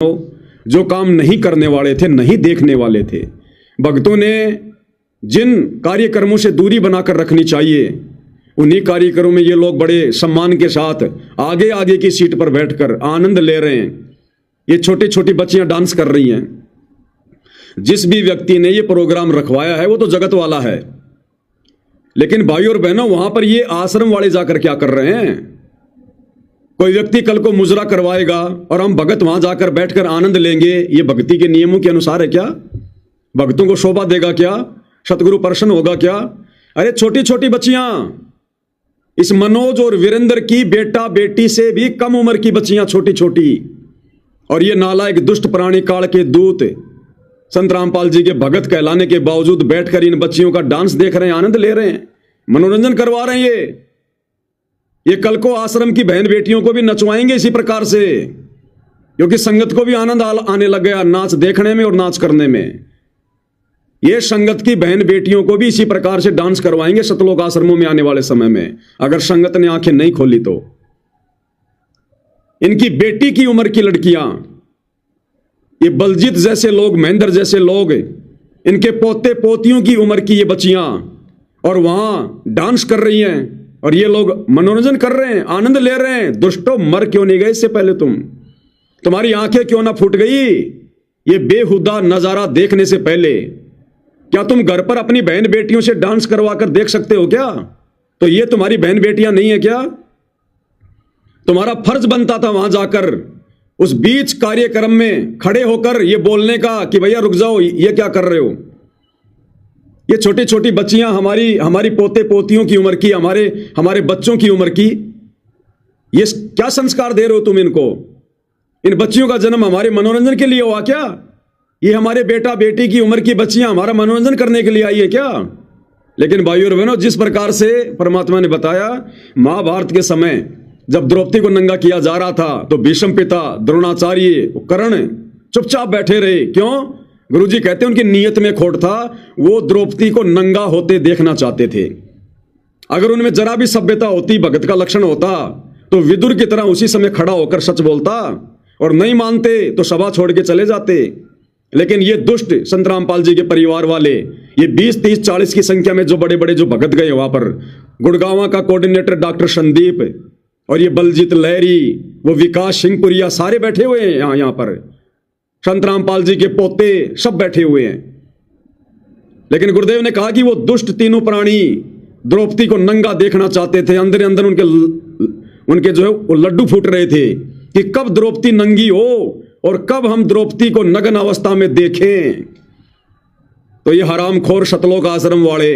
जो काम नहीं करने वाले थे, नहीं देखने वाले थे, भक्तों ने जिन कार्यक्रमों से दूरी बनाकर रखनी चाहिए, उन्हीं कार्यक्रमों में ये लोग बड़े सम्मान के साथ आगे आगे की सीट पर बैठकर आनंद ले रहे हैं। ये छोटी छोटी बच्चियां डांस कर रही हैं। जिस भी व्यक्ति ने ये प्रोग्राम रखवाया है वो तो जगत वाला है, लेकिन भाई और बहनों, वहां पर ये आश्रम वाले जाकर क्या कर रहे हैं? कोई व्यक्ति कल को मुजरा करवाएगा और हम भगत वहां जाकर बैठकर आनंद लेंगे, ये भक्ति के नियमों के अनुसार है क्या? भक्तों को शोभा देगा क्या? सतगुरु प्रसन्न होगा क्या? अरे छोटी छोटी बच्चियां, इस मनोज और वीरेंद्र की बेटा बेटी से भी कम उम्र की बच्चियां, छोटी छोटी, और ये नालायक दुष्ट प्राणी काल के दूत संत रामपाल जी के भगत कहलाने के बावजूद बैठकर इन बच्चियों का डांस देख रहे हैं, आनंद ले रहे हैं, मनोरंजन करवा रहे हैं। ये कल को आश्रम की बहन बेटियों को भी नचवाएंगे इसी प्रकार से, क्योंकि संगत को भी आनंद आने लग गया नाच देखने में और नाच करने में। ये संगत की बहन बेटियों को भी इसी प्रकार से डांस करवाएंगे सतलोक आश्रमों में आने वाले समय में, अगर संगत ने आंखें नहीं खोली तो। इनकी बेटी की उम्र की लड़कियां, ये बलजीत जैसे लोग, महेंद्र जैसे लोग, इनके पोते पोतियों की उम्र की ये बच्चियां, और वहां डांस कर रही हैं, और ये लोग मनोरंजन कर रहे हैं, आनंद ले रहे हैं। दुष्टों, मर क्यों नहीं गए इससे पहले? तुम्हारी आंखें क्यों ना फूट गई ये बेहुदा नजारा देखने से पहले? क्या तुम घर पर अपनी बहन बेटियों से डांस करवा कर देख सकते हो क्या? तो ये तुम्हारी बहन बेटियां नहीं है क्या? तुम्हारा फर्ज बनता था वहां जाकर उस बीच कार्यक्रम में खड़े होकर ये बोलने का कि भैया रुक जाओ, ये क्या कर रहे हो? ये छोटी छोटी बच्चियां, हमारी पोते पोतियों की उम्र की, हमारे बच्चों की उम्र की, ये क्या संस्कार दे रहे हो तुम इनको? इन बच्चियों का जन्म हमारे मनोरंजन के लिए हुआ क्या? ये हमारे बेटा बेटी की उम्र की बच्चियां हमारा मनोरंजन करने के लिए आई है क्या? लेकिन भाइयों और बहनों, जिस प्रकार से परमात्मा ने बताया, महाभारत के समय जब द्रौपदी को नंगा किया जा रहा था तो भीष्म पिता, द्रोणाचार्य, कर्ण चुपचाप बैठे रहे। क्यों? गुरुजी कहते हैं उनकी नीयत में खोट था, वो द्रौपदी को नंगा होते देखना चाहते थे। अगर उनमें जरा भी सभ्यता होती, भगत का लक्षण होता, तो विदुर की तरह उसी समय खड़ा होकर सच बोलता, और नहीं मानते तो सभा छोड़ के चले जाते। लेकिन ये दुष्ट संत रामपाल जी के परिवार वाले, ये 20, 30, 40 की संख्या में जो बड़े बड़े जो भगत गए वहां पर, गुड़गांव का कोऑर्डिनेटर डॉक्टर संदीप, और ये बलजीत लहरी, वो विकास सिंहपुरिया, सारे बैठे हुए हैं यहाँ पर। संत रामपाल जी के पोते सब बैठे हुए हैं। लेकिन गुरुदेव ने कहा कि वो दुष्ट तीनों प्राणी द्रौपदी को नंगा देखना चाहते थे। अंदर अंदर उनके जो है वो लड्डू फूट रहे थे कि कब द्रौपदी नंगी हो और कब हम द्रौपदी को नग्न अवस्था में देखें। तो ये हरामखोर सतलोक आश्रम वाले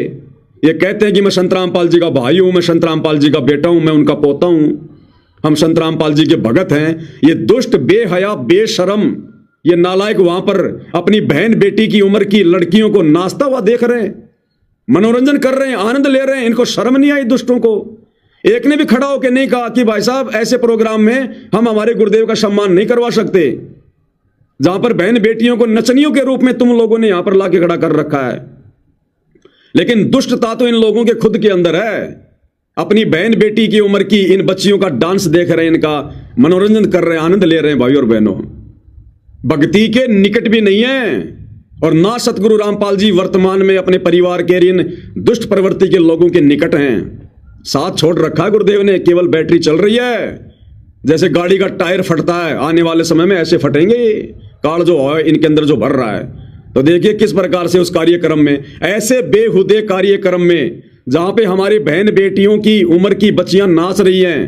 ये कहते हैं कि मैं संत रामपाल जी का भाई हूं, मैं संत रामपाल जी का बेटा हूं, मैं उनका पोता हूं, हम संत रामपाल जी के भगत हैं। ये दुष्ट, बेहया, बेशरम, ये नालायक वहां पर अपनी बहन बेटी की उम्र की लड़कियों को नाचता हुआ देख रहे हैं, मनोरंजन कर रहे हैं, आनंद ले रहे हैं। इनको शर्म नहीं आई दुष्टों को? एक ने भी खड़ा होकर नहीं कहा कि भाई साहब ऐसे प्रोग्राम में हम हमारे गुरुदेव का सम्मान नहीं करवा सकते, जहां पर बहन बेटियों को नचनियों के रूप में तुम लोगों ने यहां पर लाके खड़ा कर रखा है। लेकिन दुष्टता तो इन लोगों के खुद के अंदर है। अपनी बहन बेटी की उम्र की इन बच्चियों का डांस देख रहे हैं, इनका मनोरंजन कर रहे हैं, आनंद ले रहे हैं। भाई और बहनों, भक्ति के निकट भी नहीं है, और ना सतगुरु रामपाल जी वर्तमान में अपने परिवार के इन दुष्ट प्रवृत्ति के लोगों के निकट हैं। साथ छोड़ रखा है गुरुदेव ने, केवल बैटरी चल रही है। जैसे गाड़ी का टायर फटता है, आने वाले समय में ऐसे फटेंगे काल जो है इनके अंदर जो भर रहा है। तो देखिए किस प्रकार से उस कार्यक्रम में, ऐसे बेहुदे कार्यक्रम में जहां पे हमारी बहन बेटियों की उम्र की बच्चियां नाच रही हैं,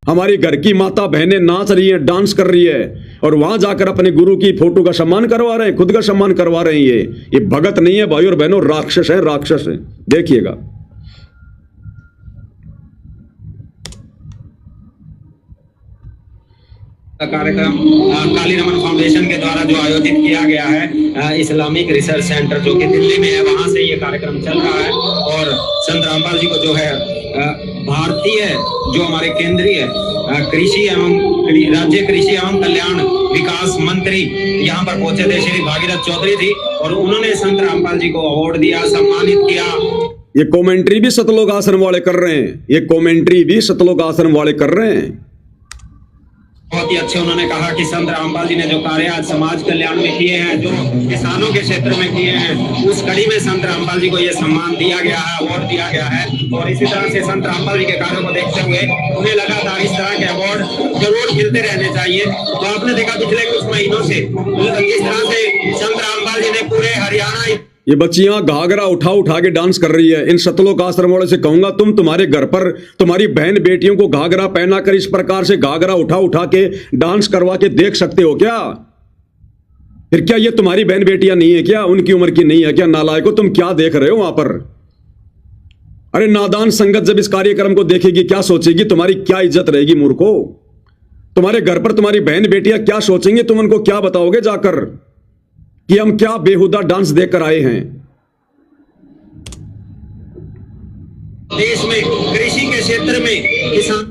हमारी घर की माता बहनें नाच रही हैं, डांस कर रही है, और वहां जाकर अपने गुरु की फोटो का सम्मान करवा रहे हैं, खुद का सम्मान करवा रहे हैं। ये भगत नहीं है भाई और बहनों, राक्षस है, राक्षस है। देखिएगा कार्यक्रम काली रमन फाउंडेशन के द्वारा जो आयोजित किया गया है, इस्लामिक रिसर्च सेंटर जो कि दिल्ली में है, वहां से ये कार्यक्रम चल रहा है। और संत रामपाल जी को जो है भारतीय जो हमारे केंद्रीय कृषि एवं राज्य कृषि एवं कल्याण विकास मंत्री यहाँ पर पहुंचे थे, श्री भागीरथ चौधरी जी, और उन्होंने संत रामपाल जी को अवार्ड दिया, सम्मानित किया। ये कमेंट्री भी सतलोक आश्रम वाले कर रहे हैं, ये कमेंट्री भी सतलोक आश्रम वाले कर रहे हैं। बहुत ही अच्छे उन्होंने कहा कि संत रामपाल जी ने जो कार्य आज समाज कल्याण में किए हैं, जो किसानों के क्षेत्र में किए हैं, उस कड़ी में संत रामपाल जी को ये सम्मान दिया गया है, अवार्ड दिया गया है। और इसी तरह से संत रामपाल जी के कार्यों को देखते हुए उन्हें लगातार इस तरह के अवार्ड जरूर मिलते रहने चाहिए। तो आपने देखा पिछले कुछ महीनों से किस तरह से संत रामपाल जी ने पूरे हरियाणा, ये बच्चियां घाघरा उठा उठा के डांस कर रही है। इन सतलोक आश्रम वालों से कहूंगा, तुम तुम्हारे घर पर तुम्हारी बहन बेटियों को घाघरा पहना कर इस प्रकार से घाघरा उठा उठा के डांस करवा के देख सकते हो क्या? फिर क्या ये तुम्हारी बहन बेटियां नहीं है क्या? उनकी उम्र की नहीं है क्या? नालायको, तुम क्या देख रहे हो वहां पर? अरे नादान संगत जब इस कार्यक्रम को देखेगी क्या सोचेगी? तुम्हारी क्या इज्जत रहेगी मूर्खो? तुम्हारे घर पर तुम्हारी बहन बेटियां क्या सोचेंगे? तुम उनको क्या बताओगे जाकर कि हम क्या बेहुदा डांस देखकर आए हैं? देश में कृषि के क्षेत्र में किसान